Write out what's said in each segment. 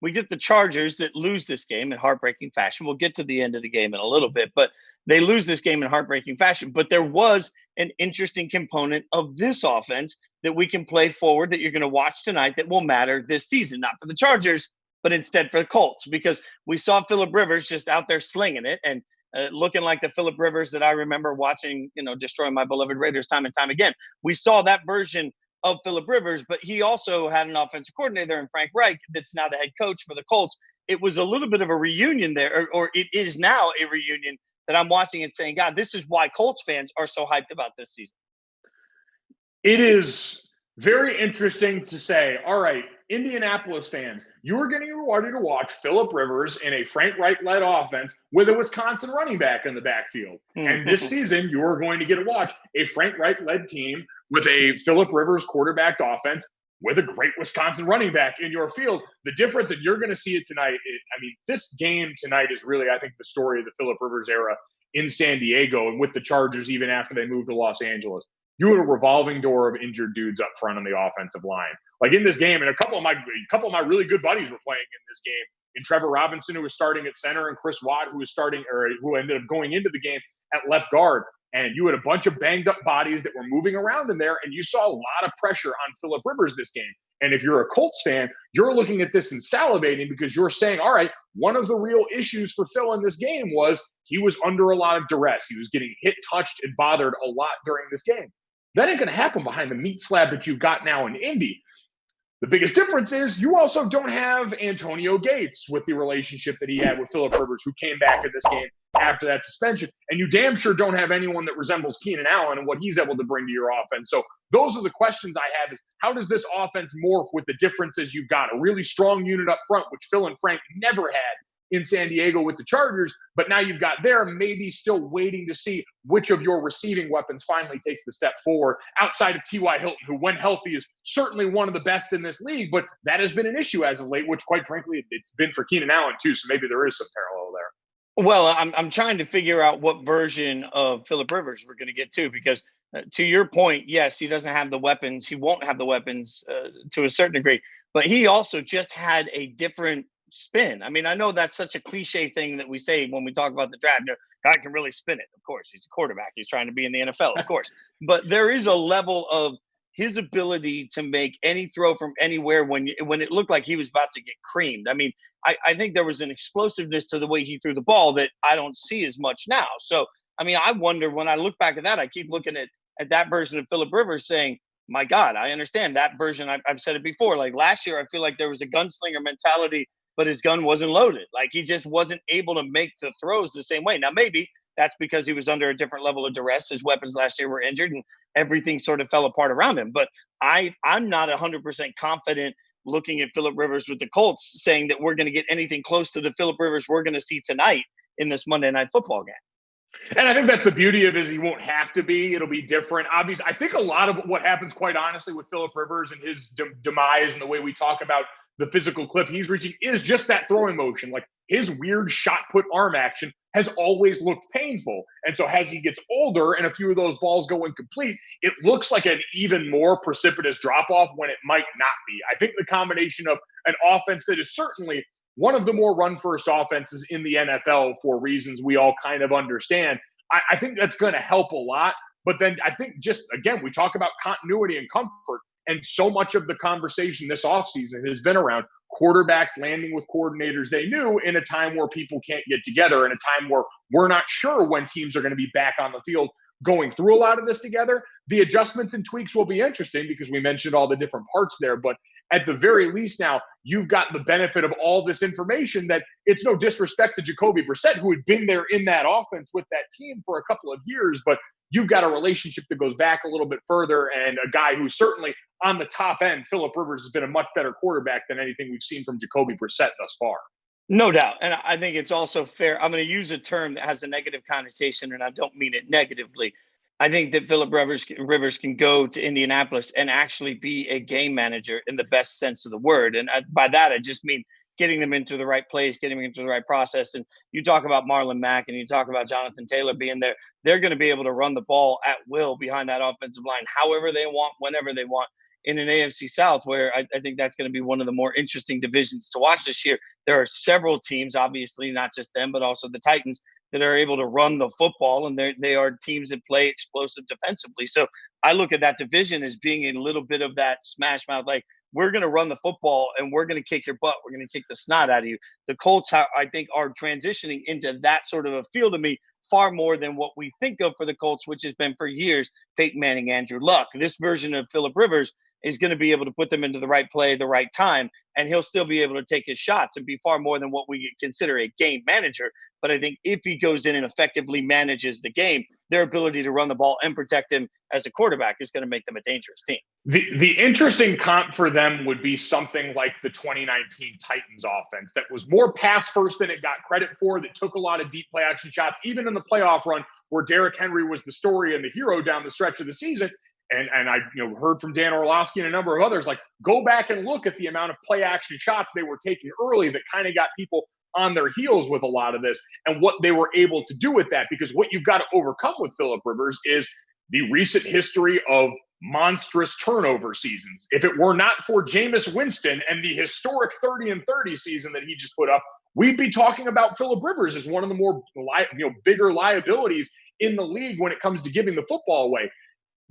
We get the Chargers that lose this game in heartbreaking fashion. We'll get to the end of the game in a little bit, but they lose this game in heartbreaking fashion. But there was an interesting component of this offense that we can play forward that you're going to watch tonight that will matter this season, not for the Chargers, but instead for the Colts, because we saw Phillip Rivers just out there slinging it and looking like the Phillip Rivers that I remember watching, destroy my beloved Raiders time and time again. We saw that version of Phillip Rivers, but he also had an offensive coordinator in Frank Reich that's now the head coach for the Colts. It was a little bit of a reunion there, or it is now a reunion that I'm watching and saying, God, this is why Colts fans are so hyped about this season. It is very interesting to say, all right, Indianapolis fans, you are getting rewarded to watch Phillip Rivers in a Frank Reich-led offense with a Wisconsin running back in the backfield. And this season, you are going to get to watch a Frank Reich-led team with a Phillip Rivers quarterbacked offense with a great Wisconsin running back in your field. The difference that you're going to see it tonight, this game tonight is really, I think, the story of the Phillip Rivers era in San Diego and with the Chargers even after they moved to Los Angeles. You had a revolving door of injured dudes up front on the offensive line. Like in this game, and a couple of my really good buddies were playing in this game. And Trevor Robinson, who was starting at center, and Chris Watt, who ended up going into the game at left guard. And you had a bunch of banged up bodies that were moving around in there, and you saw a lot of pressure on Phillip Rivers this game. And if you're a Colts fan, you're looking at this and salivating because you're saying, all right, one of the real issues for Phil in this game was he was under a lot of duress. He was getting hit, touched, and bothered a lot during this game. That ain't going to happen behind the meat slab that you've got now in Indy. The biggest difference is you also don't have Antonio Gates with the relationship that he had with Phillip Rivers, who came back in this game after that suspension. And you damn sure don't have anyone that resembles Keenan Allen and what he's able to bring to your offense. So those are the questions I have is how does this offense morph with the differences you've got? A really strong unit up front, which Phil and Frank never had in San Diego with the Chargers, but now you've got there, maybe still waiting to see which of your receiving weapons finally takes the step forward outside of T.Y. Hilton, who when healthy is certainly one of the best in this league, but that has been an issue as of late, which quite frankly, it's been for Keenan Allen too, so maybe there is some parallel there. Well, I'm trying to figure out what version of Phillip Rivers we're going to get to, because to your point, yes, he doesn't have the weapons. He won't have the weapons to a certain degree, but he also just had a different spin. I mean, I know that's such a cliche thing that we say when we talk about the draft. Guy can really spin it. Of course, he's a quarterback. He's trying to be in the NFL, of course. But there is a level of his ability to make any throw from anywhere when it looked like he was about to get creamed. I mean, I think there was an explosiveness to the way he threw the ball that I don't see as much now. So, I mean, I wonder when I look back at that, I keep looking at that version of Phillip Rivers saying, my God, I understand that version. I've said it before. Like last year, I feel like there was a gunslinger mentality, but his gun wasn't loaded. Like he just wasn't able to make the throws the same way. Now, maybe that's because he was under a different level of duress. His weapons last year were injured and everything sort of fell apart around him. But I'm not 100% confident looking at Phillip Rivers with the Colts saying that we're going to get anything close to the Phillip Rivers we're going to see tonight in this Monday Night Football game. And I think that's the beauty of it is he won't have to be. It'll be different. Obviously, I think a lot of what happens, quite honestly, with Phillip Rivers and his demise and the way we talk about the physical cliff he's reaching is just that throwing motion. Like his weird shot put arm action has always looked painful. And so as he gets older and a few of those balls go incomplete, it looks like an even more precipitous drop-off when it might not be. I think the combination of an offense that is certainly one of the more run-first offenses in the NFL for reasons we all kind of understand, I think that's going to help a lot. But then I think just, again, we talk about continuity and comfort, and so much of the conversation this offseason has been around quarterbacks landing with coordinators they knew in a time where people can't get together, in a time where we're not sure when teams are going to be back on the field going through a lot of this together. The adjustments and tweaks will be interesting because we mentioned all the different parts there, but at the very least now, you've got the benefit of all this information that it's no disrespect to Jacoby Brissett, who had been there in that offense with that team for a couple of years, but you've got a relationship that goes back a little bit further and a guy who's certainly on the top end. Phillip Rivers has been a much better quarterback than anything we've seen from Jacoby Brissett thus far. No doubt. And I think it's also fair. I'm going to use a term that has a negative connotation, and I don't mean it negatively. I think that Phillip Rivers can go to Indianapolis and actually be a game manager in the best sense of the word. And by that, I just mean getting them into the right place, getting them into the right process. And you talk about Marlon Mack and you talk about Jonathan Taylor being there. They're going to be able to run the ball at will behind that offensive line, however they want, whenever they want. in an AFC South where I think that's going to be one of the more interesting divisions to watch this year. There are several teams, obviously, not just them, but also the Titans, that are able to run the football, and they are teams that play explosive defensively. So I look at that division as being a little bit of that smash mouth, like, we're going to run the football and we're going to kick your butt. We're going to kick the snot out of you. The Colts, I think, are transitioning into that sort of a feel to me far more than what we think of for the Colts, which has been for years Peyton Manning, Andrew Luck. This version of Phillip Rivers is going to be able to put them into the right play, the right time, and he'll still be able to take his shots and be far more than what we consider a game manager. But I think if he goes in and effectively manages the game, their ability to run the ball and protect him as a quarterback is going to make them a dangerous team. The interesting comp for them would be something like the 2019 Titans offense that was more pass first than it got credit for, that took a lot of deep play action shots, even in the playoff run where Derrick Henry was the story and the hero down the stretch of the season. And I heard from Dan Orlovsky and a number of others, like, go back and look at the amount of play action shots they were taking early that kind of got people on their heels with a lot of this, and what they were able to do with that. Because what you've got to overcome with Phillip Rivers is the recent history of monstrous turnover seasons. If it were not for Jameis Winston and the historic 30-30 season that he just put up, we'd be talking about Phillip Rivers as one of the more bigger liabilities in the league when it comes to giving the football away.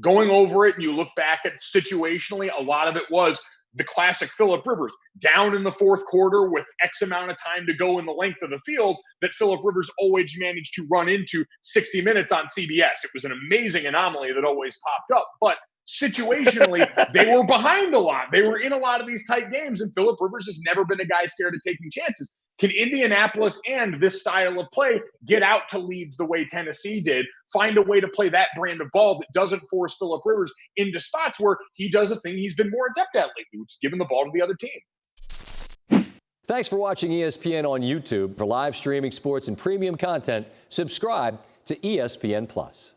Going over it, and you look back at situationally, a lot of it was the classic Phillip Rivers, down in the fourth quarter with X amount of time to go in the length of the field, that Phillip Rivers always managed to run into 60 Minutes on CBS. It was an amazing anomaly that always popped up. But situationally, they were behind a lot. They were in a lot of these tight games, and Phillip Rivers has never been a guy scared of taking chances. Can Indianapolis and this style of play get out to leads the way Tennessee did, find a way to play that brand of ball that doesn't force Phillip Rivers into spots where he does a thing he's been more adept at lately, which is giving the ball to the other team? Thanks for watching ESPN on YouTube. For live streaming sports and premium content, subscribe to ESPN+.